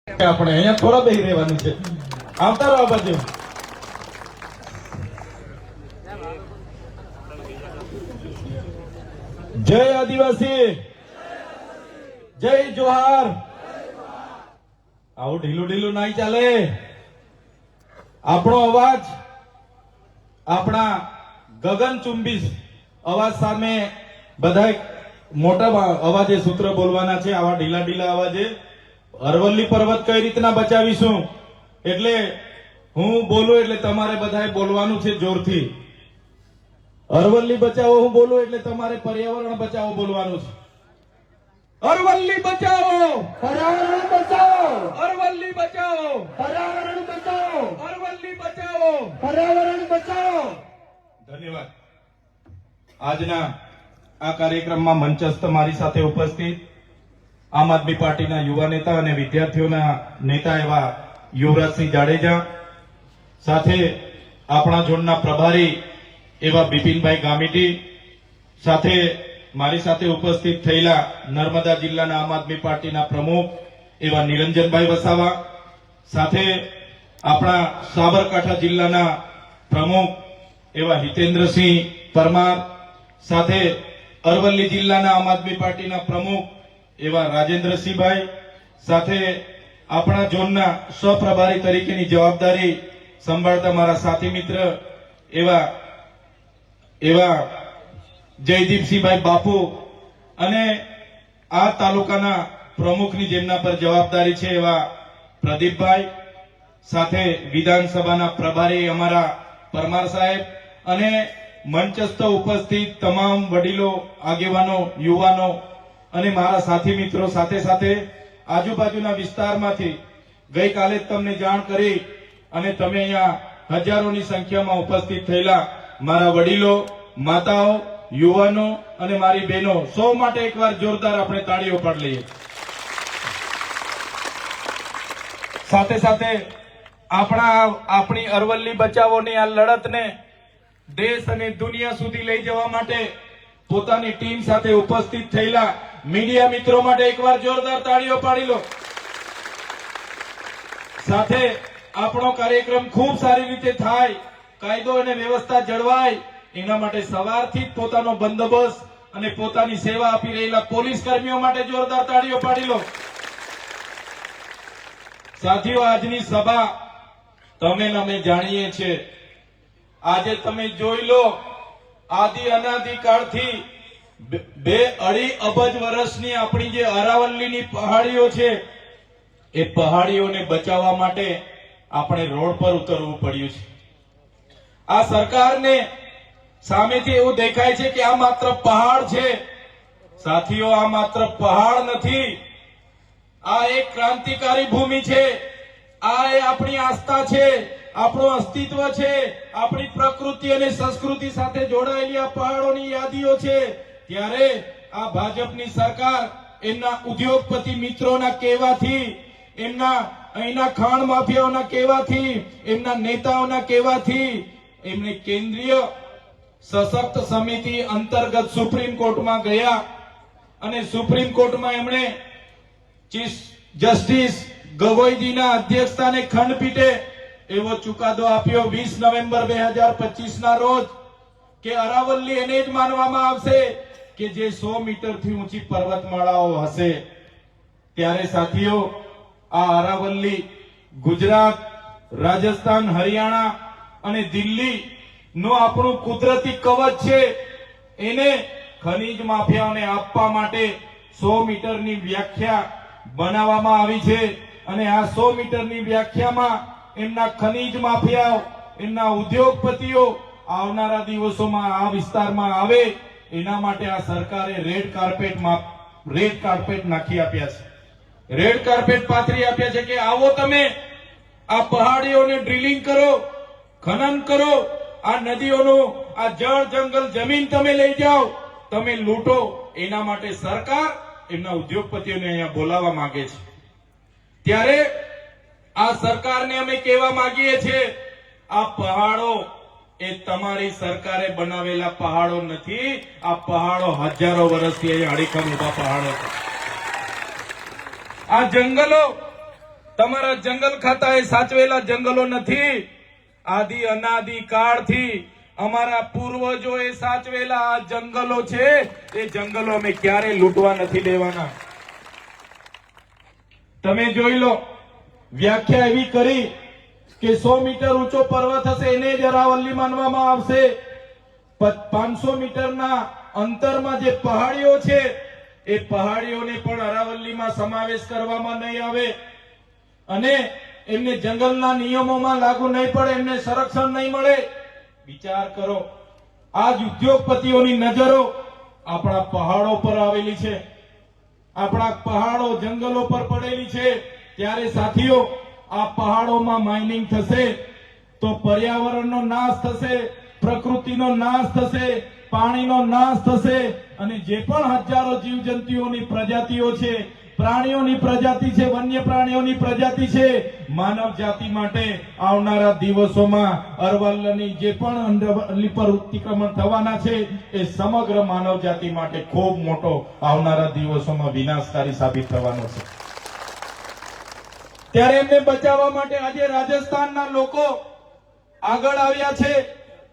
આપણે અહીંયા થોડા બેહી રહેવાનું છે. આવતા રહો બાજુ. જય આદિવાસી, જય જોહાર. આવું ઢીલું ઢીલું નહીં ચાલે. આપણો અવાજ, આપણા ગગનચુંબી અવાજ સામે બધા મોટા અવાજે સૂત્ર બોલવાના છે. આવા ઢીલા ઢીલા અવાજે અરવલ્લી પર્વત કઈ રીતના બચાવીશું, એટલે હું બોલું એટલે તમારે બધાએ બોલવાનું છે જોરથી. અરવલ્લી બચાવો હું બોલું એટલે તમારે પર્યાવરણ બચાવો બોલવાનું છે. અરવલ્લી બચાવો, પર્યાવરણ બચાવો, અરવલ્લી બચાવો, પર્યાવરણ બચાવો, અરવલ્લી બચાવો, પર્યાવરણ બચાવો. ધન્યવાદ. આજના આ કાર્યક્રમમાં મંચસ્થ મારી સાથે ઉપસ્થિત આમ આદમી પાર્ટીના યુવા નેતા અને વિદ્યાર્થીઓના નેતા એવા યુવરાજસિંહ જાડેજા, સાથે આપણા ઝોનના પ્રભારી એવા બિપિનભાઈ ગામિતી, સાથે મારી સાથે ઉપસ્થિત થયેલા નર્મદા જિલ્લાના આમ આદમી પાર્ટીના પ્રમુખ એવા નિરંજનભાઈ વસાવા, સાથે આપણા સાબરકાંઠા જિલ્લાના પ્રમુખ એવા હિતેન્દ્રસિંહ પરમાર, સાથે અરવલ્લી જિલ્લાના આમ આદમી પાર્ટીના પ્રમુખ એવા રાજેન્દ્રસિંહભાઈ, સાથે આપણા ઝોનના સહપ્રભારી તરીકેની જવાબદારી સંભાળતા મારા સાથી મિત્ર એવા જયદીપસિંહભાઈ બાપુ, અને આ તાલુકાના પ્રમુખની જેમના પર જવાબદારી છે એવા પ્રદીપભાઈ, સાથે વિધાનસભાના પ્રભારી અમારા પરમાર સાહેબ, અને મંચસ્થ ઉપસ્થિત તમામ વડીલો, આગેવાનો, યુવાનો અને મારા સાથી મિત્રો, સાથે સાથે આજુબાજુના વિસ્તારમાંથી ગઈકાલે જ તમને જાણ કરી અને તમે અહીંયા હજારોની સંખ્યામાં ઉપસ્થિત થયેલા મારા વડીલો, માતાઓ, યુવાનો અને મારી બહેનો, સૌ માટે એકવાર જોરદાર આપણે તાળીઓ પાડી લઈએ. સાથે સાથે આપણી અરવલ્લી બચાવોની આ લડતને દેશ અને દુનિયા સુધી લઈ જવા માટે પોતાની ટીમ સાથે ઉપસ્થિત થયેલા મીડિયા મિત્રો માટે એકવાર જોરદાર તાળીઓ પાડી લો. સાથે આપણો કાર્યક્રમ ખૂબ સારી રીતે થાય, કાયદો અને વ્યવસ્થા જળવાય, એના માટે સવારથી જ પોતાનો બંદોબસ્ત અને પોતાની સેવા આપી રહેલા પોલીસ કર્મીઓ માટે જોરદાર તાળીઓ પાડી લો. સાથીઓ, આજની સભા તમે અમે જાણીએ છીએ. આજે તમે જોઈ લો, આદિ અનાદિ કાળથી 2-2.5 અબજ વર્ષની આપણી જે અરાવલ્લીની પહાડીઓ છે, એ પહાડીઓને બચાવવા માટે આપણે રોડ પર ઉતરવું પડ્યું છે. આ સરકારને સામેથી એવું દેખાય છે કે આ માત્ર પહાડ છે. સાથીઓ, આ માત્ર પહાડ નથી, આ એક ક્રાંતિકારી ભૂમિ છે. આ એ આપણી આસ્થા છે, આપણું અસ્તિત્વ છે, આપણી પ્રકૃતિ અને સંસ્કૃતિ સાથે જોડાયેલી આ પહાડોની યાદીઓ છે. ત્યારે આ ભાજપની સરકાર એમના ઉદ્યોગપતિ મિત્રોના કહેવાથી, એમના અહીંના ખાણ માફિયાઓના કહેવાથી, એમના નેતાઓના કહેવાથી એમને કેન્દ્રીય સશક્ત સમિતિ અંતર્ગત સુપ્રીમ કોર્ટમાં ગયા અને સુપ્રીમ કોર્ટમાં એમણે ચીફ જસ્ટિસ ગગોઈજીના અધ્યક્ષસ્થાને ખંડપીઠે એવો ચુકાદો આપ્યો 20 નવેમ્બર 2025 ના રોજ કે અરાવલ્લી એને જ માનવામાં આવશે કે જે 100 મીટરથી ઊંચી પર્વતમાળાઓ હશે. ત્યારે સાથીઓ, આ અરાવલ્લી ગુજરાત, રાજસ્થાન, હરિયાણા અને દિલ્હી નું આપણું કુદરતી કવચ છે. એને ખનીજ માફિયાઓને આપવા માટે 100 મીટરની વ્યાખ્યા બનાવવામાં આવી છે. અને આ 100 મીટરની વ્યાખ્યામાં એમના ખનીજ માફિયાઓ, એમના ઉદ્યોગપતિઓ આવનારા દિવસોમાં આ વિસ્તારમાં આવે, એના માટે આ સરકારે રેડ કાર્પેટ નાખી આપ્યા છે. રેડ કાર્પેટ પાથરી આપ્યા છે કે આવો, તમે આ પહાડીઓને ડ્રિલિંગ કરો, ખનન કરો, આ નદીઓનો આ જળ, જંગલ, જમીન તમે લઈ જાઓ, તમે લૂંટો. એના માટે સરકાર એમના ઉદ્યોગપતિઓને અહીંયા બોલાવવા માંગે છે. ત્યારે આ સરકારને અમે કહેવા માંગીએ છીએ, આ પહાડો એ તમારી સરકારે બનાવેલા પહાડો નથી. આ પહાડો હજારો વર્ષથી અહીંયા અડીખમ ઉભા પહાડો છે. આ જંગલો તમારા જંગલ ખાતાએ સાચવેલા જંગલો નથી. આદિ અનાદિ કાળથી અમારા પૂર્વજોએ સાચવેલા આ જંગલો છે. એ જંગલો અમે ક્યારે લૂંટવા નથી દેવાના. તમે જોઈ લો, વ્યાખ્યા એવી કરી કે 100 મીટર ઊંચો પર્વત હશે એને જ અરાવલ્લી માનવામાં આવશે. 500 મીટરના અંતરમાં જે પહાડીઓ છે એ પહાડીઓને પણ અરાવલ્લીમાં સમાવેશ કરવામાં નહીં આવે અને એમને જંગલના નિયમોમાં લાગુ નહીં પડે, એમને સંરક્ષણ નહીં મળે. વિચાર કરો, આ જ ઉદ્યોગપતિઓની નજરો આપણા પહાડો પર આવેલી છે, આપણા પહાડો જંગલો પર પડેલી છે. ત્યારે સાથીઓ, આ પહાડોમાં માઇનિંગ થશે તો પર્યાવરણનો નાશ થશે, પ્રકૃતિનો નાશ થશે, પાણીનો નાશ થશે અને જે પણ હજારો જીવજંતુઓની પ્રજાતિઓ છે, પ્રાણીઓની પ્રજાતિ છે, વન્ય પ્રાણીઓની પ્રજાતિ છે, માનવ જાતિ માટે આવનારા દિવસોમાં અરવલ્લીની જે પણ અરવલ્લી પર અતિક્રમણ થવાના છે એ સમગ્ર માનવ જાતિ માટે ખૂબ મોટો આવનારા દિવસોમાં વિનાશકારી સાબિત થવાનો છે. ત્યારે એમને બચાવવા માટે આજે રાજસ્થાનના લોકો આગળ આવ્યા છે.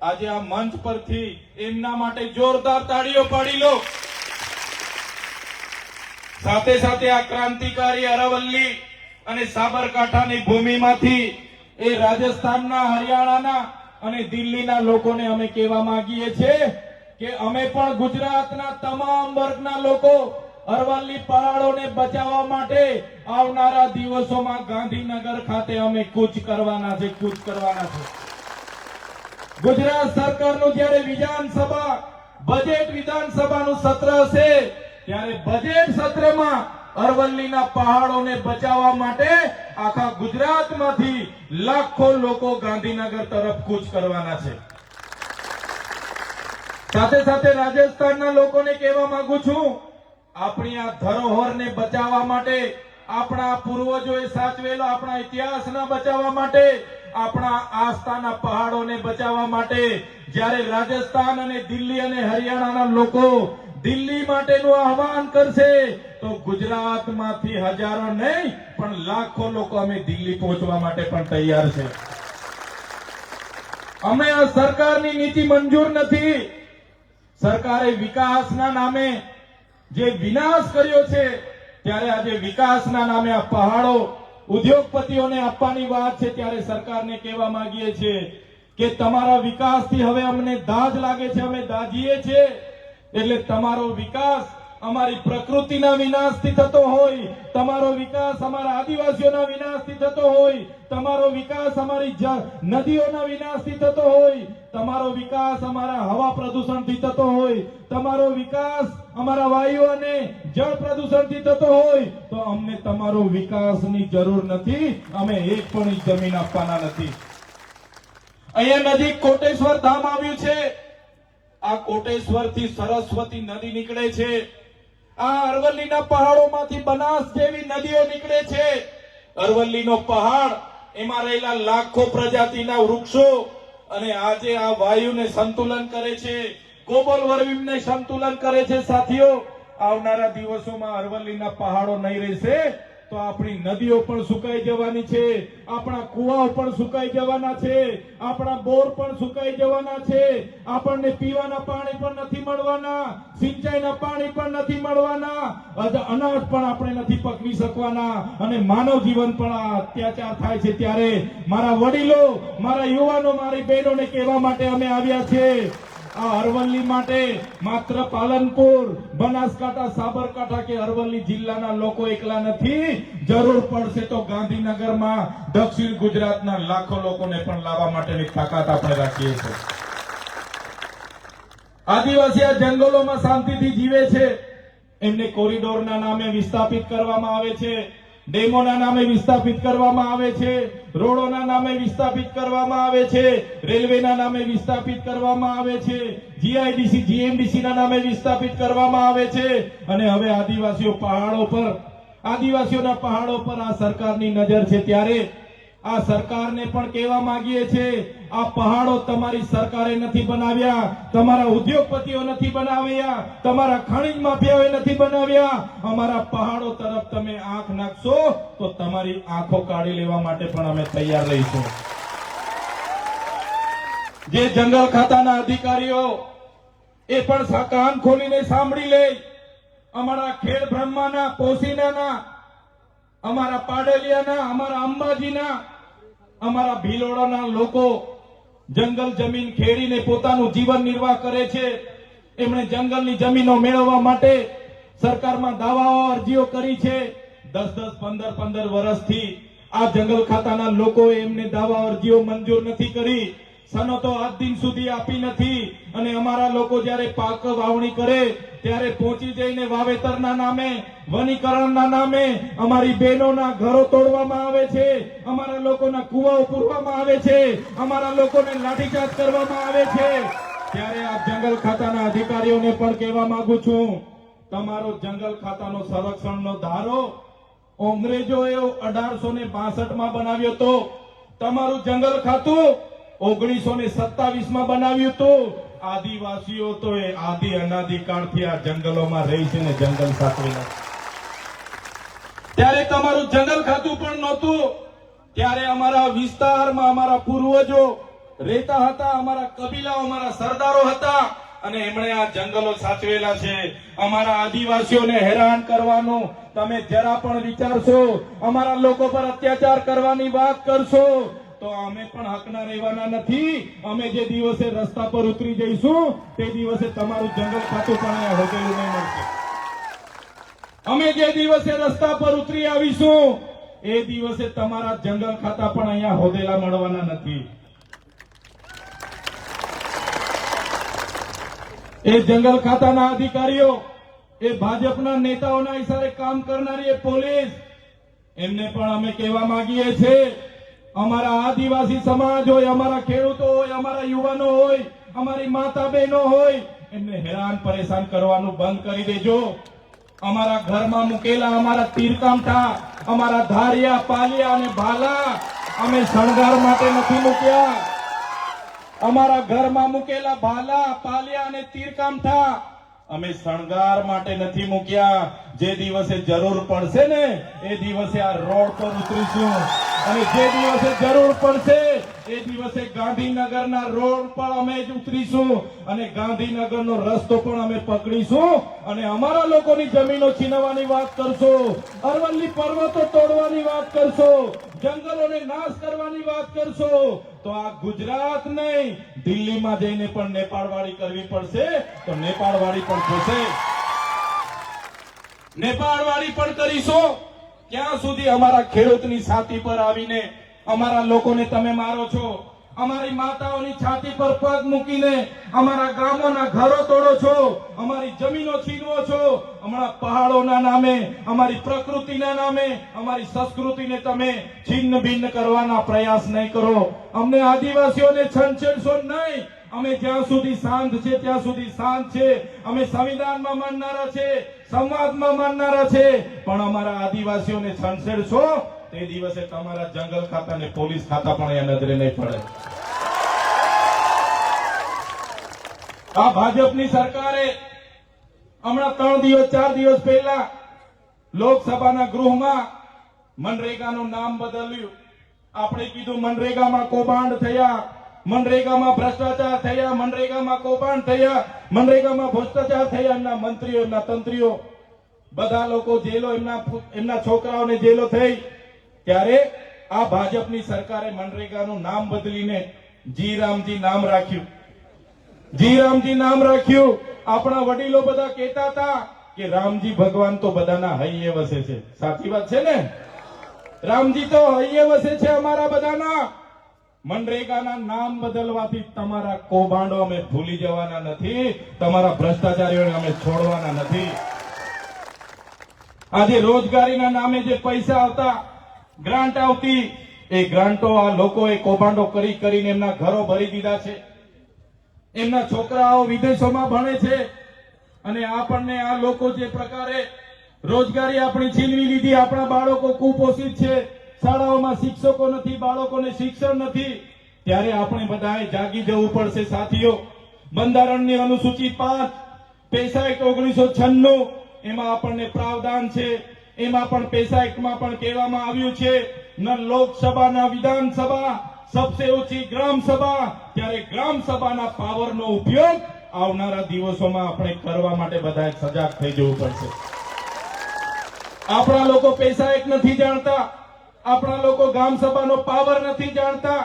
આજે આ મંચ પરથી એમના માટે જોરદાર તાળીઓ પાડી લો. સાથે સાથે આ ક્રાંતિકારી અરવલ્લી અને સાબરકાંઠાની ભૂમિમાંથી એ રાજસ્થાનના, હરિયાણાના અને દિલ્હીના લોકોને અમે કહેવા માંગીએ છીએ કે અમે પણ ગુજરાતના તમામ વર્ગના લોકો અરવલ્લી પહાડોને બચાવવા માટે આવનારા દિવસોમાં ગાંધીનગર ખાતે અમે કૂચ કરવાના છે. ગુજરાત સરકારનું જ્યારે વિધાનસભા બજેટ વિધાનસભાનું સત્ર હશે ત્યારે બજેટ સત્રમાં અરવલ્લીના પહાડોને બચાવવા માટે આખા ગુજરાતમાંથી લાખો લોકો ગાંધીનગર તરફ કૂચ કરવાના છે. સાથે સાથે રાજસ્થાનના લોકોને કહેવા માંગુ છું, આપણી આ ધરોહરને બચાવવા માટે, આપણા પૂર્વજોએ સાચવેલા આપણા ઇતિહાસના બચાવવા માટે, આપણા આસ્થાના પહાડોને બચાવવા માટે જ્યારે રાજસ્થાન અને દિલ્હી અને હરિયાણાના લોકો દિલ્હી માટેનું આહવાન કરશે તો ગુજરાતમાંથી હજારો નહીં પણ લાખો લોકો અમે દિલ્હી પહોંચવા માટે પણ તૈયાર છે. અમે આ સરકારની નીતિ મંજૂર નથી. સરકારે વિકાસના નામે જે વિનાશ કર્યો છે ત્યારે આજે વિકાસના નામે આ પહાડો ઉદ્યોગપતિઓને આપવાની વાત છે. ત્યારે સરકારને કહેવા માંગીએ છીએ કે તમારા વિકાસથી હવે અમને દાજ લાગે છે, અમે દાજીએ છીએ. એટલે તમારો વિકાસ અમારી પ્રકૃતિના વિનાશથી થતો હોય, તમારો વિકાસ અમારા આદિવાસીઓના વિનાશથી થતો હોય, તમારો વિકાસ અમારી નદીઓના વિનાશથી થતો હોય, તમારો વિકાસ અમારા હવા પ્રદૂષણથી થતો હોય, તમારો વિકાસ અમારા વાયુ અને જળ પ્રદૂષણથી થતો હોય તો અમને તમારો વિકાસની જરૂર નથી. અમે એક પણ જમીન આપવાના નથી. અહીંયા નજીક કોટેશ્વર ધામ આવ્યું છે. આ કોટેશ્વરથી સરસ્વતી નદી નીકળે છે. આ અરવલ્લીના પહાડોમાંથી બનાસ જેવી નદીઓ નીકળે છે. અરવલ્લીનો પહાડ, એમાં રહેલા લાખો પ્રજાતિના વૃક્ષો અને આજે આ વાયુને સંતુલન કરે છે, ગ્લોબલ વોર્મિંગને સંતુલન કરે છે. સાથીઓ, આવનારા દિવસોમાં અરવલ્લીના પહાડો નહીં રહેશે તો આપણી નદીઓ પણ સુકાઈ જવાની છે, આપણા કુવાઓ પણ સુકાઈ જવાના છે, આપણા બોર પણ સુકાઈ જવાના છે, આપણને પીવાના પાણી પણ નથી મળવાના, સિંચાઈના પાણી પણ નથી મળવાના, અનાજ પણ આપણે નથી પકવી શકવાના અને માનવ જીવન પણ આ અત્યાચાર થાય છે. ત્યારે મારા વડીલો, મારા યુવાનો, મારી બહેનોને કહેવા માટે અમે આવ્યા છે. આ અરવલ્લી માટે માત્ર પાલનપુર, બનાસકાંઠા, સાબરકાંઠા કે અરવલ્લી જિલ્લાના લોકો એકલા નથી. જરૂર પડશે તો ગાંધીનગરમાં દક્ષિણ ગુજરાતના લાખો લોકોને પણ લાવવા માટેની તાકાત આપણે રાખીએ છીએ. આદિવાસી આ જંગલોમાં શાંતિથી જીવે છે. એમને કોરિડોરના નામે વિસ્થાપિત કરવામાં આવે છે, ડેમોના નામે વિસ્થાપિત કરવામાં આવે છે, રોડોના નામે વિસ્થાપિત કરવામાં આવે છે, રેલવેના નામે વિસ્થાપિત કરવામાં આવે છે, જીઆઈડીસી, જીએમડીસી ના નામે વિસ્થાપિત કરવામાં આવે છે. અને હવે આદિવાસીઓના પહાડો પર આ સરકારની નજર છે. ત્યારે આ સરકારને પણ કહેવા માંગીએ છીએ, આ પહાડો તમારી સરકારે નથી બનાવ્યા, તમારા ઉદ્યોગપતિઓ નથી બનાવ્યા, તમારા ખનિજ માફિયાઓએ નથી બનાવ્યા. અમારા પહાડો તરફ તમે આંખ નાખશો તો તમારી આંખો કાઢી લેવા માટે પણ અમે તૈયાર રહીશું. જે જંગલ ખાતાના અધિકારીઓ એ પણ કાન ખોલીને સાંભળી લે. અમારા ખેડ બ્રહ્માના, પોસીનાના, અમારા પાડલિયાના, અમારા અંબાજીના, અમારા ભીલોડાના લોકો જંગલ જમીન ખેડીને પોતાનું જીવન નિર્વાહ કરે છે. એમણે જંગલની જમીનો મેળવવા માટે સરકારમાં દાવાઓ, અરજીઓ કરી છે. 10-10, 15-15 વર્ષથી આ જંગલ ખાતાના લોકોએ એમને દાવા, અરજીઓ મંજૂર નથી કરી. સનતો આજ દિન સુધી આપી નથી. અને અમારા લોકો જ્યારે પાક વાવણી કરે ત્યારે પહોંચી જઈને વાવેતરના નામે, વનીકરણના નામે અમારી બહેનોના ઘરો તોડવામાં આવે છે, અમારા લોકોના કુવાઓ પૂરવામાં આવે છે, અમારા લોકોને લાઠીચાર્જ કરવામાં આવે છે. ત્યારે આ જંગલ ખાતાના અધિકારીઓને પણ કહેવા માંગુ છું, તમારો જંગલ ખાતાનો સંરક્ષણનો ધારો અંગ્રેજોએ 1862માં બનાવ્યો હતો. તમારું જંગલ ખાતું 1927માં બનાવ્યું હતું. આદિવાસીઓ તો એ આદિ અનાદિ કાળથી આ જંગલોમાં રહી છે ને જંગલ સાચવેલા. ત્યારે તમારું જંગલ ખાતું પણ નહોતું. ત્યારે અમારા વિસ્તારમાં અમારા પૂર્વજો રહેતા હતા, અમારા કબીલાઓ, અમારા સરદારો હતા અને એમણે આ જંગલો સાચવેલા છે. અમારા આદિવાસીઓને હેરાન કરવાનું તમે જરા પણ વિચારશો, અમારા લોકો પર અત્યાચાર કરવાની વાત કરશો તો અમે પણ હકના રહેવાના નથી. અમે જે દિવસે રસ્તા પર ઉતરી જઈશું તે દિવસે તમારું જંગલ ખાતું પણ અહીંયા હોટેલું નહીં મળશે. અમે જે દિવસે રસ્તા પર ઉતરી આવીશું એ દિવસે તમારા જંગલ ખાતા પણ અહીંયા હોદેલા મળવાના નથી. એ જંગલ ખાતાના અધિકારીઓ, એ ભાજપના નેતાઓના ઇશારે કામ કરનારી એ પોલીસ, એમને પણ અમે કહેવા માંગીએ છીએ, અમારા આદિવાસી સમાજ હોય, અમારા ખેડૂતો હોય, અમારા યુવાનો હોય, અમારી માતા બહેનો હોય, એમને હેરાન પરેશાન કરવાનું બંધ કરી દેજો. અમારા ઘરમાં મૂકેલા અમારા તીરકામઠા, અમારા ધારિયા, પાલિયા અને ભાલા અમે શણગાર માટે નથી મૂક્યા. અમારા ઘરમાં મૂકેલા ભાલા, પાલિયા અને તીરકામઠા અમે શણગાર માટે નથી મૂક્યા. જે દિવસે જરૂર પડશે ને એ દિવસે આ રોડ પર ઉતરીશું અને જે દિવસે જરૂર પડશે એ દિવસે ગાંધીનગરના રોડ પર અમે જ ઉતરીશું અને ગાંધીનગરનો રસ્તો પણ અમે પકડીશું અને અમારા લોકોની જમીનો છીનવવાની વાત કરશો, અરવલ્લી પર્વતો તોડવાની વાત કરશો, જંગલોને નાશ કરવાની વાત કરશો તો આ ગુજરાત નહીં, દિલ્હીમાં જઈને પણ નેપાળવાળી કરવી પડશે તો નેપાળવાળી પણ થશે. નેપાળવાળી પણ કરીશું. ક્યાં સુધી અમારા ખેડૂતની છાતી પર આવીને અમારા લોકોને તમે મારો છો? અમારી માતાઓની છાતી પર પગ મૂકીને અમારા ગામોના ઘરો તોડો છો, અમારી જમીનો છીનવો છો. હમણાં પહાડોના નામે, અમારી પ્રકૃતિના નામે, અમારી સંસ્કૃતિને તમે છિન્ન ભિન્ન કરવાના પ્રયાસ નહીં કરો. અમને આદિવાસીઓને છંછેડશો નહીં. અમે જ્યાં સુધી શાંત છે ત્યાં સુધી શાંત છે. અમે સંવિધાનમાં માનનારા છે, સંવાદમાં માનનારા છે, પણ અમારા આદિવાસીઓને છંછેડશો તે દિવસે તમારા જંગલ ખાતા અને પોલીસ ખાતા પણ અહીંયા નજરે નહીં પડે. આ ભાજપની સરકારે હમણાં 3 દિવસ 4 દિવસ પહેલા લોકસભાના ગૃહમાં મનરેગાનું નામ બદલ્યું. આપણે કીધું મનરેગામાં કૌભાંડ થયા, મનરેગામાં ભ્રષ્ટાચાર થયા, મનરેગામાં કૌભાંડ થયા, મનરેગામાં ભ્રષ્ટાચાર થયા. એમના મંત્રીઓ, એમના તંત્રીઓ, બધા લોકો જેલો, એમના છોકરાઓને જેલો થઈ. ત્યારે આ ભાજપની સરકારે મનરેગાનું નામ બદલીને જીરામજી નામ રાખ્યું. જીરામજી નામ રાખ્યું. આપણા વડીલો બધા કહેતા હતા કે રામજી ભગવાન તો બધાના હૈયે વસે છે. સાચી વાત છે ને? રામજી તો હૈયે વસે છે અમારા બધાના. મનરેગાના નામ બદલવાથી તમારા કૌભાંડો અમે ભૂલી જવાના નથી, તમારા ભ્રષ્ટાચારીઓને અમે છોડવાના નથી. આજે રોજગારીના નામે જે પૈસા આવતા, ગ્રાન્ટ આવતી, એ ગ્રાન્ટો આ લોકોએ કૌભાંડો કરીને એમના ઘરો ભરી દીધા છે. એમના છોકરાઓ વિદેશોમાં ભણે છે અને આપણને આ લોકો જે પ્રકારે રોજગારી આપણી છીનવી લીધી, આપણા બાળકો કુપોષિત છે, શાળાઓમાં શિક્ષકો નથી, બાળકોને શિક્ષણ નથી, ત્યારે આપણે બધાએ જાગી જવું પડશે સાથીઓ. બંધારણની અનુસૂચિ 5 પૈસા એક્ટ 1996 એમાં આપણને પ્રાવધાન છે. એમાં પણ પૈસા એક્ટમાં પણ કહેવામાં આવ્યું છે ન લોકસભા ન વિધાનસભા, સબસે ઊંચી ગ્રામ સભા. ત્યારે ગ્રામ સભાના પાવરનો ઉપયોગ આવનારા દિવસોમાં આપણે કરવા માટે બધાએ સજાગ થઈ જવું પડશે. આપણા લોકો પૈસા એક નથી જાણતા, આપણા લોકો ગ્રામ સભાનો પાવર નથી જાણતા,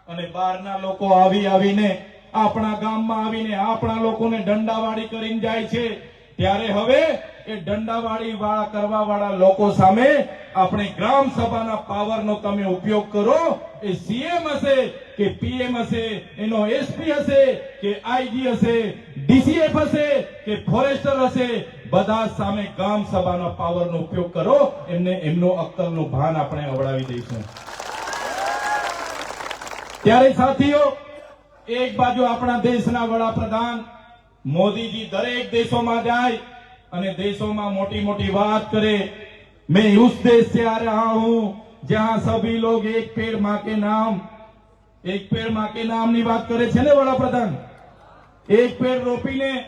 અને બહારના લોકો આવીને આપણા ગામમાં આવીને આપણા લોકોને દંડાવાળી કરીને જાય છે. ત્યારે હવે એ દંડાવાળી વાળા કરવા વાળા લોકો સામે આપણે ગ્રામ સભાના પાવરનો તમે ઉપયોગ કરો. એ સીએમ હશે કે પીએમ હશે, એનો એસપી હશે કે આઈજી હશે, ડીસીએફ હશે કે ફોરેસ્ટર હશે, બધા સામે ગ્રામ સભાના પાવરનો ઉપયોગ કરો. એમને એમનો અક્કલનું ભાન આપણે અવડાવી દઈશું. ત્યારે સાથીઓ, એક બાજુ આપણા દેશના વડાપ્રધાન મોદીજી દરેક દેશોમાં જાય અને દેશોમાં મોટી મોટી વાત કરે. मैं उस देश से आ रहा हूं जहां सभी लोग एक पेड़ मां के नाम ની વાત કરે છે ને વડાપ્રધાન. એક પેડ રોપીને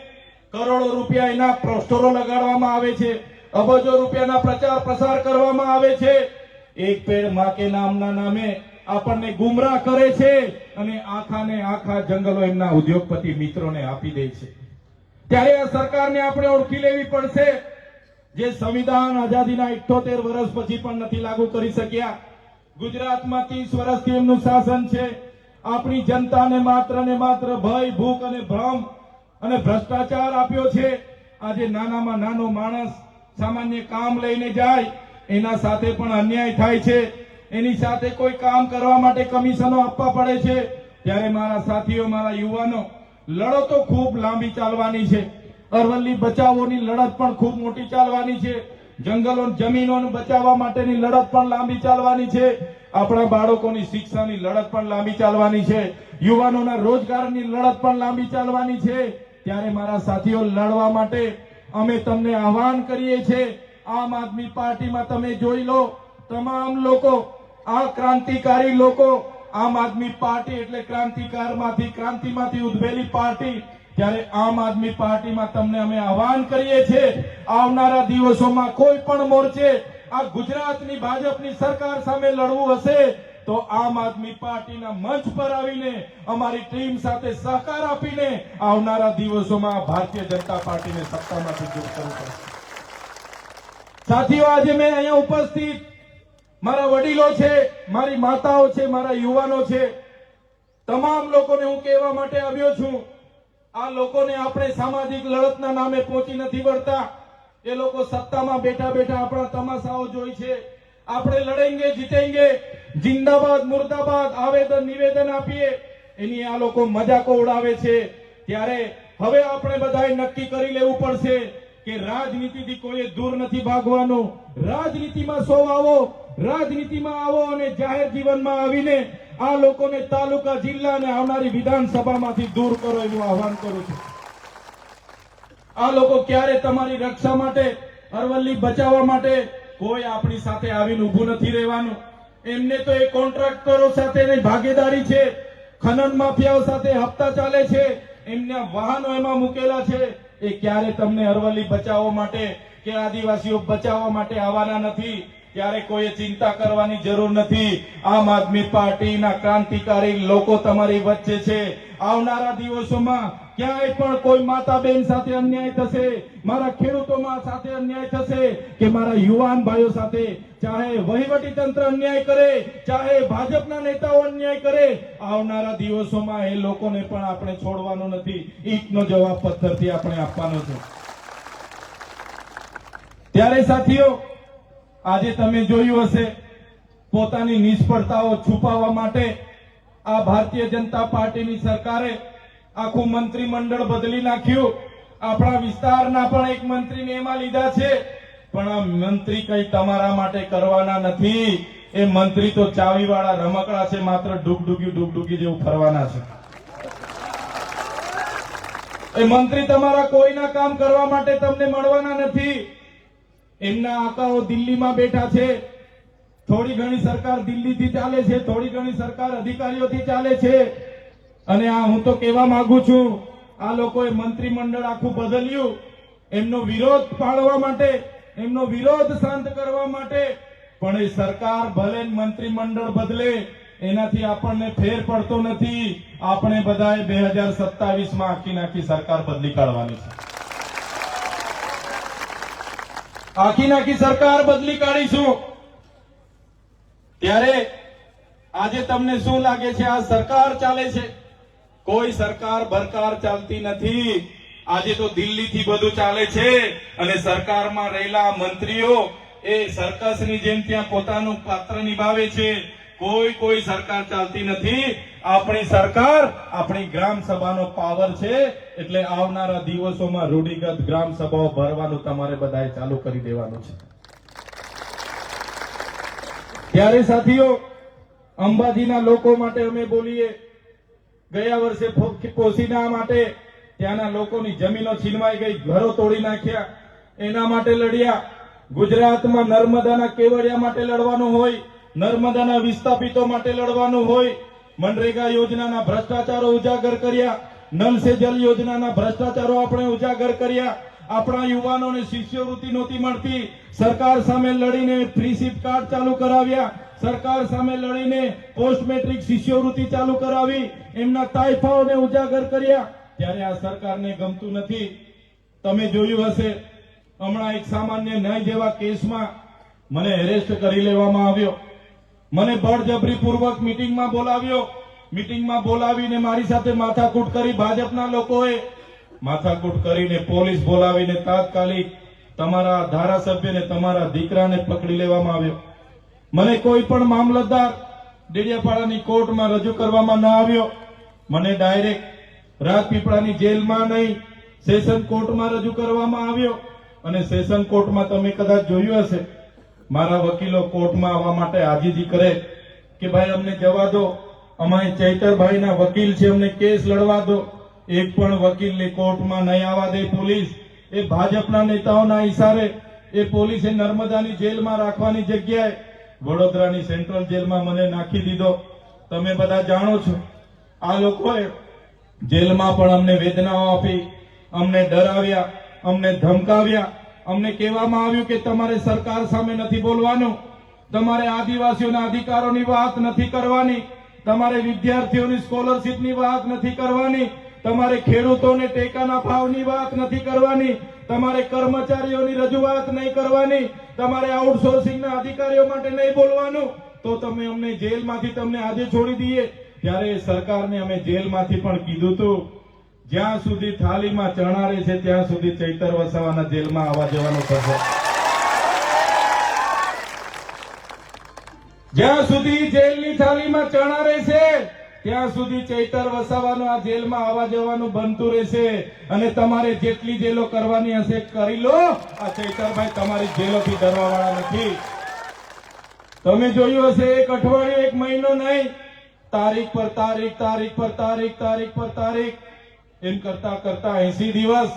કરોડો રૂપિયા એના પોસ્ટરો લગાડવામાં આવે છે, અબજો રૂપિયાના પ્રચાર પ્રસાર કરવામાં આવે છે. એક પેડ માં કે નામના નામે આપણને ગુમરાહ કરે છે અને આખા જંગલો એમના ઉદ્યોગપતિ મિત્રોને આપી દે છે. ત્યારે આ સરકારને આપણે ઓળખી લેવી પડશે, જે સંવિધાન આઝાદીના 78 વર્ષ પછી પણ નથી લાગુ કરી શક્યા. ગુજરાતમાં 30 વર્ષથી એમનું શાસન છે. આપણી જનતાને માત્ર ને માત્ર ભય, ભૂખ અને ભ્રમ અને ભ્રષ્ટાચાર આપ્યો છે. આજે નાનામાં નાનો માણસ સામાન્ય કામ લઈને જાય, એના સાથે પણ અન્યાય થાય છે. એની સાથે કોઈ કામ કરવા માટે કમિશનો આપવા પડે છે. ત્યારે મારા સાથીઓ, મારા યુવાનો, લડતો ખૂબ લાંબી ચાલવાની છે. અરવલ્લી બચાવોની લડત પણ ખૂબ મોટી ચાલવાની છે. જંગલો જમીનોને બચાવવા માટેની લડત પણ લાંબી ચાલવાની છે. આપણા બાળકોની શિક્ષાની લડત પણ લાંબી ચાલવાની છે. યુવાનોના રોજગારની લડત પણ લાંબી ચાલવાની છે. ત્યારે મારા સાથીઓ, લડવા માટે અમે તમને આહવાન કરીએ છીએ. આમ આદમી પાર્ટીમાં તમે જોઈ લો, તમામ લોકો, આ ક્રાંતિકારી લોકો, આમ આદમી પાર્ટી એટલે ક્રાંતિમાંથી ઉદ્ભવેલી પાર્ટી. ત્યારે આમ આદમી પાર્ટીમાં તમને અમે આહવાન કરીએ છીએ, આવનારા દિવસોમાં કોઈ પણ મોરચે આ ગુજરાતની ભાજપની સરકાર સામે લડવું હશે તો આમ આદમી પાર્ટીના મંચ પર આવીને અમારી ટીમ સાથે સહકાર આપીને આવનારા દિવસોમાં ભારતીય જનતા પાર્ટીને સત્તામાંથી દૂર કરવું પડશે. સાથીઓ, આજે મેં અહીંયા ઉપસ્થિત મારા વડીલો છે, મારી માતાઓ છે, મારા યુવાનો છે, તમામ લોકોને હું કહેવા માટે આવ્યો છું, આ લોકોને આપણે સામાજિક લડતના નામે પહોંચી નથી વળતા. એ લોકો સત્તામાં બેઠા બેઠા આપણા તમાશાઓ જોઈ છે. આપણે લડેંગે જીતેંગે, જિંદાબાદ મુર્દાબાદ આવેદન નિવેદન આપીએ, એની આ લોકો મજાકો ઉડાવે છે. ત્યારે હવે આપણે બધાએ નક્કી કરી લેવું પડશે કે રાજનીતિથી કોઈએ દૂર નથી ભાગવાનું. રાજનીતિમાં આવો અને જાહેર જીવનમાં આવીને આ લોકોને તાલુકા, જિલ્લા અને આવનારી વિધાનસભામાંથી દૂર કરો એવું આહવાન કરું છું. આ લોકો ક્યારે તમારી રક્ષા માટે, અરવલ્લી બચાવવા માટે કોઈ આપણી સાથે આવીને ઊભું નથી રહેવાનું. એમને તો એ કોન્ટ્રાક્ટરો સાથેની ભાગીદારી છે, ખનન માફિયાઓ સાથે હપ્તા ચાલે છે, એમના વાહનો એમાં મૂકેલા છે. એ ક્યારે તમને અરવલ્લી બચાવવા માટે કે આદિવાસીઓ બચાવવા માટે આવવાના નથી. ત્યારે કોઈએ ચિંતા કરવાની જરૂર નથી. આમ આદમી પાર્ટીના ક્રાંતિકારી લોકો તમારી વચ્ચે છે. આવનારા દિવસોમાં ક્યાંય પણ કોઈ માતા બહેન સાથે અન્યાય થશે, મારા ખેડૂતોમાં સાથે અન્યાય થશે કે મારા યુવાન ભાઈઓ સાથે, ચાહે વહીવટી તંત્ર અન્યાય કરે, ચાહે ભાજપના નેતાઓ અન્યાય કરે, આવનારા દિવસોમાં એ લોકોને પણ આપણે છોડવાનો નથી. ઈંટનો જવાબ પથ્થરથી આપણે આપવાનો છે. ત્યારે સાથીઓ, આજે તમે જોયું હશે, પોતાની નિષ્ફળતાઓ છુપાવવા માટે આ ભારતીય જનતા પાર્ટીની સરકારે આખું મંત્રીમંડળ બદલી નાખ્યું. આપણા વિસ્તારના પણ એક મંત્રીને એમાં લીધા છે, પણ આ મંત્રી કઈ તમારા માટે કરવાના નથી. એ મંત્રી તો ચાવીવાળા રમકડા છે, માત્ર ડુગડુગી જેવું ફરવાના છે. એ મંત્રી તમારા કોઈના કામ કરવા માટે તમને મળવાના નથી. એમના આકાઓ દિલ્હીમાં બેઠા છે, થોડી ઘણી સરકાર દિલ્હીથી ચાલે છે, થોડી ઘણી સરકાર અધિકારીઓથી ચાલે છે. અને આ હું તો કહેવા માંગુ છું, આ લોકોએ મંત્રીમંડળ આખું બદલ્યું એમનો વિરોધ પાડવા માટે, એમનો વિરોધ શાંત કરવા માટે. પણ એ સરકાર ભલે મંત્રીમંડળ બદલે એનાથી આપણને ફેર પડતો નથી. આપણે બધાએ 2027 આખી નાખી સરકાર બદલી કાઢવાની છે. આખી નાખી સરકાર બદલી કાઢીશું. ત્યારે આજે તમને શું લાગે છે? આ સરકાર ચાલે છે, કોઈ સરકાર બરકાર ચાલતી નથી. આજે તો દિલ્હીથી બધું ચાલે છે અને સરકારમાં રહેલા મંત્રીઓ એ સર્કસની જેમ ત્યાં પોતાનું પાત્ર નિભાવે છે. કોઈ સરકાર ચાલતી નથી. આપણી સરકાર, આપણી ગ્રામ સભાનો પાવર છે. એટલે આવનારા દિવસોમાં રૂઢિગત ગ્રામ સભાઓ ભરવાનું તમારે બધાએ ચાલુ કરી દેવાનું છે. ત્યારે સાથીઓ, અંબાજીના લોકો માટે અમે બોલીએ. ગયા વર્ષે પોસીના માટે ત્યાંના લોકોની જમીનો છીનવાઈ ગઈ, ઘરો તોડી નાખ્યા, એના માટે લડ્યા. ગુજરાતમાં નર્મદાના કેવડિયા માટે લડવાનું હોય, નર્મદાના વિસ્થાપિતો માટે લડવાનું હોય. મનરેગા યોજનાના ભ્રષ્ટાચારો ઉજાગર કર્યા, નલ સે જલ યોજનાના ભ્રષ્ટાચારો આપણે ઉજાગર કર્યા. આપણા યુવાનોને શિષ્યવૃત્તિ નહોતી મળતી, સરકાર સામે લડીને ફ્રી સિપ કાર્ડ ચાલુ કરાવ્યા. સરકાર સામે લડીને પોસ્ટ મેટ્રિક શિષ્યવૃત્તિ ચાલુ કરાવી, એમના તાઇફાઓને ઉજાગર કર્યા. ત્યારે આ સરકારને ગમતું નથી. તમે જોયું હશે, હમણાં એક સામાન્ય ન્યાય જેવા કેસમાં મને એરેસ્ટ કરી લેવામાં આવ્યો. મને બળજબરીપૂર્વક મીટિંગમાં બોલાવ્યો. મીટિંગમાં બોલાવીને મારી સાથે માથાકૂટ કરી. ભાજપના લોકોએ માથાકૂટ કરીને પોલીસ બોલાવીને તાત્કાલિક તમારા ધારાસભ્યને, તમારા દીકરાને પકડી લેવામાં આવ્યો. મને કોઈ પણ મામલતદાર ડેડિયાપાડાની કોર્ટમાં રજૂ કરવામાં ન આવ્યો. મને ડાયરેક્ટ રાજપીપળાની જેલમાં નહીં, સેશન કોર્ટમાં રજૂ કરવામાં આવ્યો. અને સેશન કોર્ટમાં તમે કદાચ જોયું હશે, મારા વકીલો કોર્ટમાં આવવા માટે આજીજી કરે કે ભાઈ અમને જવા દો, અમારે ચૈતરભાઈના વકીલ છે, અમને કેસ લડવા દો. એક પણ વકીલને કોર્ટમાં નહીં આવવા દે પોલીસ. એ ભાજપના નેતાઓના ઇશારે એ પોલીસે નર્મદાની જેલમાં રાખવાની જગ્યાએ વડોદરાની સેન્ટ્રલ જેલમાં મને નાખી દીધો. તમે બધા જાણો છો, આ લોકોએ જેલમાં પણ અમને વેદનાઓ આપી, અમને ડરાવ્યા, અમને ધમકાવ્યા. અમને કહેવામાં આવ્યું કે તમારે સરકાર સામે નથી બોલવાનું, તમારે આદિવાસીઓના અધિકારોની વાત નથી કરવાની, તમારે વિદ્યાર્થીઓની સ્કોલરશીપની વાત નથી કરવાની, તમારે ખેડૂતોને ટેકાના ભાવની વાત નથી કરવાની, તમારે કર્મચારીઓની રજૂઆત નહીં કરવાની, તમારે આઉટસોર્સિંગના અધિકારીઓ માટે નહીં બોલવાનું. તો તમે અમને જેલમાંથી તમને આજે છોડી દઈએ. ત્યારે સરકારને અમે જેલમાંથી પણ કીધું હતું, જ્યાં સુધી થાળીમાં ચણા રહે છે ત્યાં સુધી ચૈતર વસાવાના જેલમાં આવવા જવાનું થશે. જ્યાં સુધી જેલની થાળીમાં ચણા રહેશે ત્યાં સુધી ચૈતર વસાવાનું આ જેલમાં આવવા જવાનું બનતું રહેશે. અને તમારે જેટલી જેલો કરવાની હશે કરી લો. આ ચૈતરભાઈ તમારી જેલોથી ડરવાવાળા નથી. તમે જોયું હશે, એક અઠવાડિયું, એક મહિનો નહીં, તારીખ પર તારીખ, તારીખ પર તારીખ, તારીખ પર તારીખ, એમ કરતા કરતા 80 દિવસ.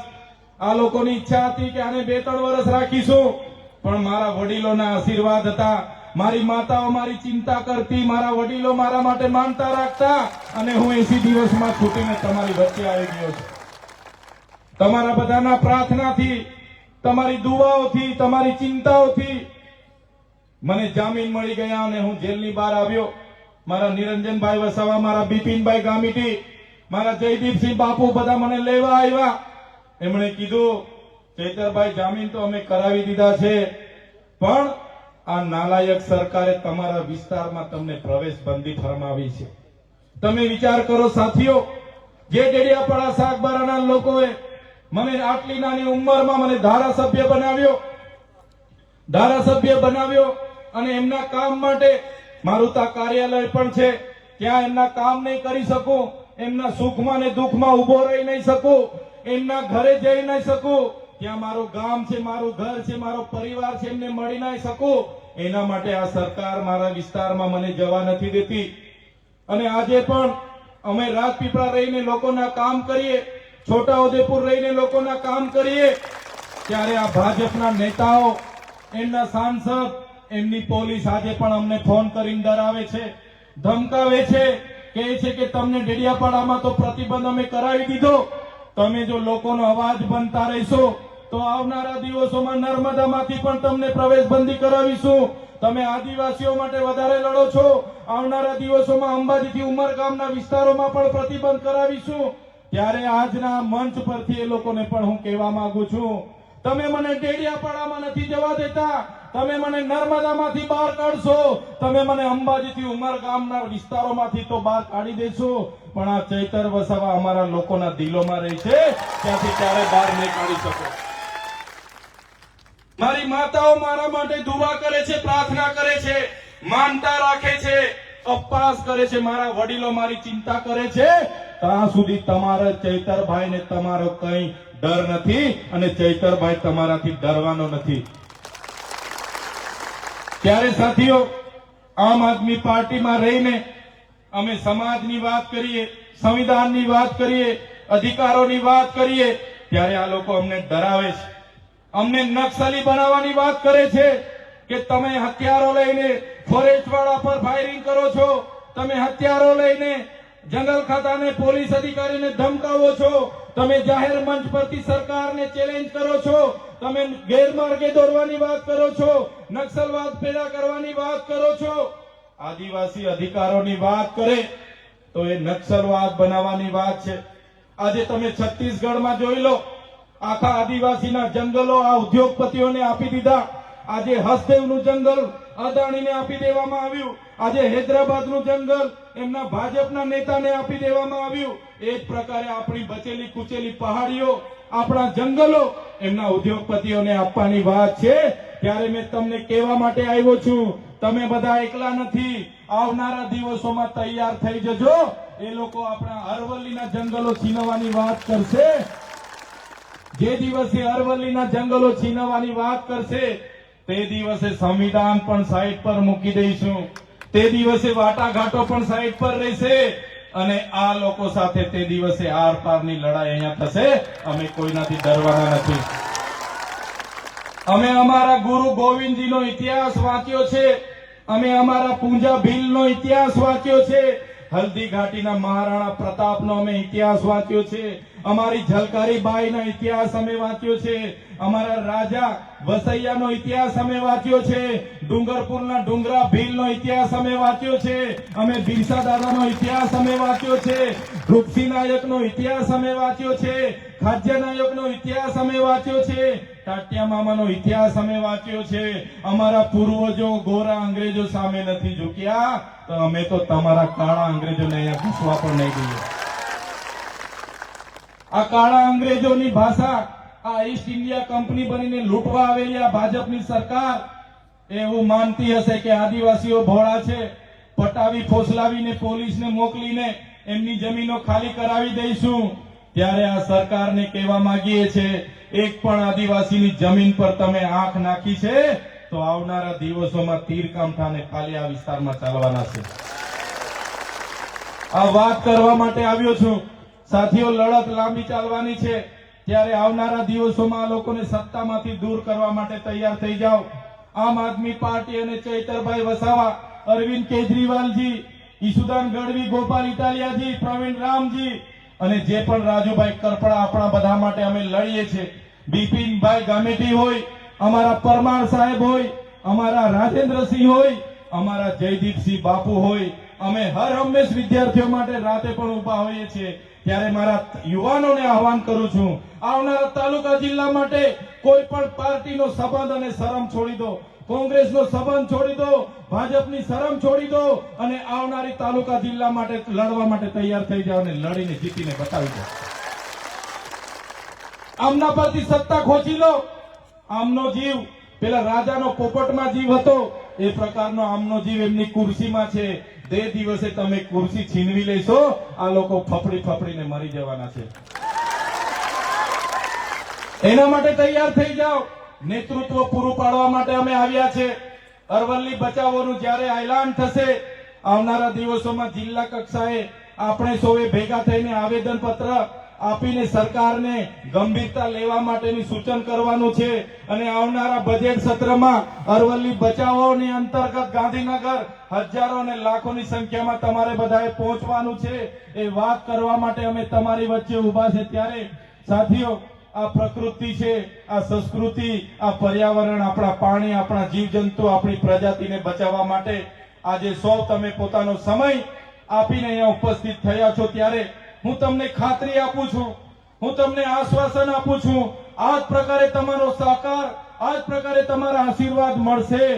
આ લોકોની ઈચ્છા હતી કે આને 2-3 વર્ષ રાખીશું, પણ મારા વડીલોના આશીર્વાદ હતા. મારી માતાઓ મારી ચિંતા કરતી, મારા વડીલો મારા માટે માનતા રાખતા, અને હું 80 દિવસમાં છૂટીને તમારી વચ્ચે આવી ગયો છું. તમારા બધાના પ્રાર્થનાથી, તમારી દુઆઓથી, તમારી ચિંતાઓથી મને જામીન મળી ગયા અને હું જેલની બહાર આવ્યો. મારા નિરંજનભાઈ વસાવા, મારા બિપિનભાઈ ગામીટી, મારા જયદીપસિંહ બાપુ બધા મને લેવા આવ્યા. એમણે કીધું, ચૈતરભાઈ જામીન તો અમે કરાવી દીધા છે, પણ આ નાલાયક સરકારે તમારા વિસ્તારમાં તમને પ્રવેશ બંધી ફરમાવી છે. તમે વિચાર કરો સાથીઓ, જે ડેડિયાપાડા સાગબારાના લોકોએ મને આટલી નાની ઉંમરમાં મને ધારાસભ્ય બનાવ્યો અને એમના કામ માટે મારું તા કાર્યાલય પણ છે, ત્યાં એમના કામ નહીં કરી શકું, એમના સુખમાં ને દુઃખમાં ઉભો રહી નહીં શકું, એમના ઘરે જઈ નહીં શકું, ત્યાં મારું ગામ છે, મારું ઘર છે, મારો પરિવાર છે, એમને મળી નહીં શકું. એના માટે આ સરકાર મારા વિસ્તારમાં મને જવા નથી દેતી. અને આજે પણ અમે રાજપીપળા રહીને લોકોના કામ કરીએ, છોટાઉદેપુર રહીને લોકોના કામ કરીએ, ત્યારે આ ભાજપના નેતાઓ, એમના સાંસદ, એમની પોલીસ આજે પણ અમને ફોન કરીને ડરાવે છે, ધમકાવે છે, કહે છે કે તમને ડેડિયાપાડામાં તો પ્રતિબંધ અમે કરાવી દીધો, તમે જો લોકોનો અવાજ બનતા રહેશો તો આવનારા દિવસોમાં નર્મદામાંથી પણ તમને પ્રવેશબંધી કરાવીશું. તમે આદિવાસીઓ માટે વધારે લડો છો, આવનારા દિવસોમાં અંબાજીથી ઉમરગામના વિસ્તારોમાં પણ પ્રતિબંધ કરાવીશું. ત્યારે આજના મંચ પરથી એ લોકોને પણ હું કહેવા માંગુ છું, તમે મને ડેડિયાપાડામાં નથી જવા દેતા, તમે મને નર્મદામાંથી બહાર કાઢશો, તમે મને અંબાજીથી ઉમરગામના વિસ્તારોમાંથી તો બહાર કાઢી દેશો, પણ આ ચૈતર વસાવા અમારા લોકોના દિલોમાં રહી છે, ત્યાંથી ક્યારે બહાર નહીં કાઢી શકો. મારી માતાઓ મારા માટે દુઆ કરે છે, પ્રાર્થના કરે છે, માનતા રાખે છે, ઉપવાસ કરે છે, મારા વડીલો મારી ચિંતા કરે છે, ત્યાં સુધી તમારા ચૈતરભાઈ ને તમારો કઈ ડર નથી અને ચૈતરભાઈ તમારાથી ડરવાનો નથી. ત્યારે સાથીઓ, આમ આદમી પાર્ટીમાં રહીને અમે સમાજની વાત કરીએ, સંવિધાનની વાત કરીએ, અધિકારોની વાત કરીએ, ત્યારે આ લોકો અમને ડરાવે છે, અમને નક્સલી બનાવવાની વાત કરે છે કે તમે હથિયારો લઈને ફોરેસ્ટવાળા પર ફાયરિંગ કરો છો, તમે હથિયારો લઈને જંગલ ખાતાને પોલીસ અધિકારીને ધમકાવો છો, તમે જાહેર મંચ પરથી સરકારને ચેલેન્જ કરો છો, તમે ગેરમાર્ગે દોરવાની વાત કરો છો, નક્સલવાદ પેદા કરવાની વાત કરો છો. આદિવાસી અધિકારોની વાત કરે તો એ નક્સલવાદ બનાવવાની વાત છે. આજે તમે છત્તીસગઢમાં જોઈ લો, આખા આદિવાસીના જંગલો આ ઉદ્યોગપતિઓને આપી દીધા. આજે હસદેવનું જંગલ અદાણીને આપી દેવામાં આવ્યું, આજે હૈદરાબાદનું જંગલ એમના ભાજપના નેતાને આપી દેવામાં આવ્યું. એ જ પ્રકારે આપણી બચેલી કુચેલી પહાડીઓ, આપણા જંગલો એમના ઉદ્યોગપતિઓને આપવાની વાત છે. ત્યારે મેં તમને કહેવા માટે આવ્યો છું, તમે બધા એકલા નથી, આવનારા દિવસોમાં તૈયાર થઈ જજો. એ લોકો આપણા અરવલ્લીના જંગલો છીનવવાની વાત કરશે. જે દિવસે અરવલ્લીના જંગલો છીનવવાની વાત કરશે તે દિવસે સંવિધાન પણ સાઈડ પર મૂકી દઈશું, તે દિવસે વાટાઘાટો પણ સાઈડ પર રહેશે અને આ લોકો સાથે તે દિવસે આર પારની લડાઈ અહીંયા થશે. અમે કોઈનાથી ડરવાના નથી. અમે અમારા ગુરુ ગોવિંદજીનો ઇતિહાસ વાંચ્યો છે, અમે અમારા પૂંજા ભીલનો ઇતિહાસ વાંચ્યો છે, હલ્દી ઘાટીના મહારાણા પ્રતાપનો અમે ઇતિહાસ વાંચ્યો છે, અમારી ઝલકારી બાઈનો ઇતિહાસ અમે વાંચ્યો છે, અમારા રાજા વસૈયાનો ઇતિહાસ અમે વાંચ્યો છે, ડુંગરપુરના ડુંગરા ભીલનો ઇતિહાસ અમે વાંચ્યો છે, અમે બિરસા દાદાનો ઇતિહાસ અમે વાંચ્યો છે, રૂપસિંહ નાયકનો ઇતિહાસ અમે વાંચ્યો છે, ખાજ્ય નાયકનો ઇતિહાસ અમે વાંચ્યો છે, ટાટિયા મામાનો ઇતિહાસ અમે વાંચ્યો છે. અમારા પૂર્વજો ગોરા અંગ્રેજો સામે નથી ઝૂક્યા તો અમે તો તમારા કાળા અંગ્રેજોને અહીંયા ઘૂસવા પણ નહીં દઈએ. આ કાળા અંગ્રેજોની ભાષા, આ ઈસ્ટ ઇન્ડિયા કંપની બનીને લૂંટવા આવેલી આ ભાજપની સરકાર એવું માનતી હશે કે આદિવાસીઓ ભોળા છે, પટાવી ફોસલાવીને પોલીસને મોકલીને એમની જમીનો ખાલી કરાવી દઈશું. ત્યારે આ સરકારને કહેવા માંગીએ છીએ, એક પણ આદિવાસીની જમીન પર તમે આંખ નાખી છે તો આવનારા દિવસોમાં તીરકામઠાને ખાલી આ વિસ્તારમાં ચાલવાના છે. આ વાત કરવા માટે આવ્યો છું. સાથીઓ, લડત લાંબી ચાલવાની છે. ત્યારે આવનારા દિવસોમાં આ લોકોને સત્તામાંથી દૂર કરવા માટે તૈયાર થઈ જાઓ. આમ આદમી પાર્ટી અને ચૈતરભાઈ વસાવા, અરવિંદ કેજરીવાલજી, ઈસુદાન ગઢવી, ગોપાલ ઇટાલિયાજી, પ્રવીણ રામજી અને જે પણ રાજુભાઈ કરપડા, આપણા બધા માટે અમે લડીએ છીએ. બિપિનભાઈ ગામેટી હોય, અમારા પરમાર સાહેબ હોય, અમારા રાજેન્દ્રસિંહ હોય, અમારા જયદીપસિંહ બાપુ હોય, અમે હર હંમેશ વિદ્યાર્થીઓ માટે રાતે પણ ઉભા હોઈએ છીએ. ત્યારે મારા યુવાનોને આહવાન કરું છું, આવનારા તાલુકા જિલ્લા માટે કોઈ પણ પાર્ટીનો સંબંધ અને શરમ છોડી દો, કોંગ્રેસનો સંબંધ છોડી દો, ભાજપની શરમ છોડી દો અને આવનારી તાલુકા જિલ્લા માટે લડવા માટે તૈયાર થઈ જાઓ અને લડીને જીતીને બતાવી દો. આમના પરથી સત્તા ખોચી લો. આમનો જીવ પેલા રાજાનો પોપટમાં જીવ હતો, એ પ્રકારનો આમનો જીવ એમની ખુરશીમાં છે. તે દિવસે તમે ખુરશી છીનવી લેશો, આ લોકો ફફડી ફફડીને મરી જવાના છે. એના માટે તૈયાર થઈ જાઓ. નેતૃત્વ પૂરું પાડવા માટે અમે આવ્યા છે. અરવલ્લી બચાવોનું જ્યારે એલાન થશે, આવનારા દિવસોમાં જિલ્લા કક્ષાએ આપણે સૌએ ભેગા થઈને આવેદન પત્ર આપીને સરકારને ગંભીરતા લેવા માટેની સૂચન કરવાનું છે અને આવનારા બજેટ સત્રમાં અરવલ્લી બચાવોની અંતર્ગત ગાંધીનગર હજારો અને લાખોની સંખ્યામાં તમારે બધાએ પહોંચવાનું છે એ વાત કરવા માટે અમે તમારી વચ્ચે ઉભા છે. ત્યારે સાથીઓ, આ પ્રકૃતિ છે, આ સંસ્કૃતિ, આ પર્યાવરણ, આપણા પાણી, આપણા જીવજંતુ, આપણી પ્રજાતિને બચાવવા માટે આજે સૌ તમે પોતાનો સમય આપીને અહીંયા ઉપસ્થિત થયા છો. ત્યારે હું તમને ખાતરી આપું છું, હું તમને આશ્વાસન આપું છું, આ જ પ્રકારે તમારો સહકાર, આ જ પ્રકારે તમારા આશીર્વાદ મળશે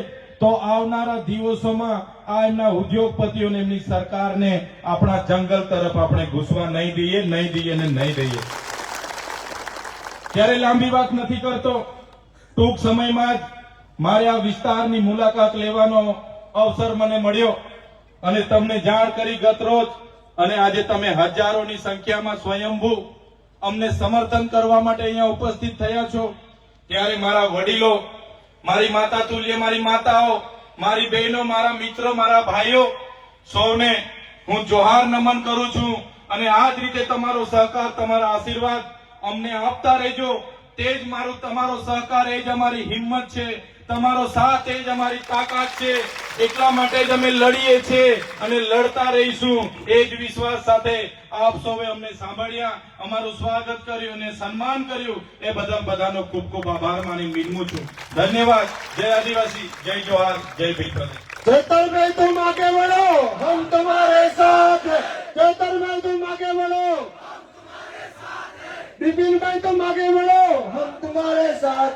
તો આવનારા દિવસોમાં આ એમના ઉદ્યોગપતિઓને, એમની સરકારને આપણા જંગલ તરફ આપણે ઘૂસવા નહીં દઈએ ને નહીં દઈએ. ત્યારે લાંબી વાત નથી કરતો, ટૂંક સમયમાં જ મારે આ વિસ્તારની મુલાકાત લેવાનો અવસર મને મળ્યો અને તમને જાણ કરી ગત રોજ, અને આજે તમે હજારોની સંખ્યામાં સ્વયંભૂ અમને સમર્થન કરવા માટે અહીંયા ઉપસ્થિત થયા છો. ત્યારે મારા વડીલો, મારી માતા તુલ્ય, મારી માતાઓ, મારી બહેનો, મારા મિત્રો, મારા ભાઈઓ, સૌને હું જોહાર નમન કરું છું. અને આ જ રીતે તમારો સહકાર, તમારા આશીર્વાદ અમને આપતા રહેજો. તે જ મારું, તમારો સહકાર એ જ અમારી હિંમત છે, તમારો સાથ એ જ અમારી તાકાત છે. એટલા માટે જ અમે લડીએ છીએ અને લડતા રહીશું. એ જ વિશ્વાસ સાથે આપ સૌએ અમને સાંભળ્યા, અમારું સ્વાગત કર્યું અને સન્માન કર્યું. એ બધાનો ખૂબ ખૂબ આભાર માની વિનમું છું. ધન્યવાદ. જય આદિવાસી, જય જોહાર, જય ભીલ પ્રદેશ. चैतन्य तुम आगे बढ़ो, हम तुम्हारे साथ हैं. चैतन्य तुम आगे बढ़ो, विपिन भाई तुम आगे बढ़ो, हम तुम्हारे साथ.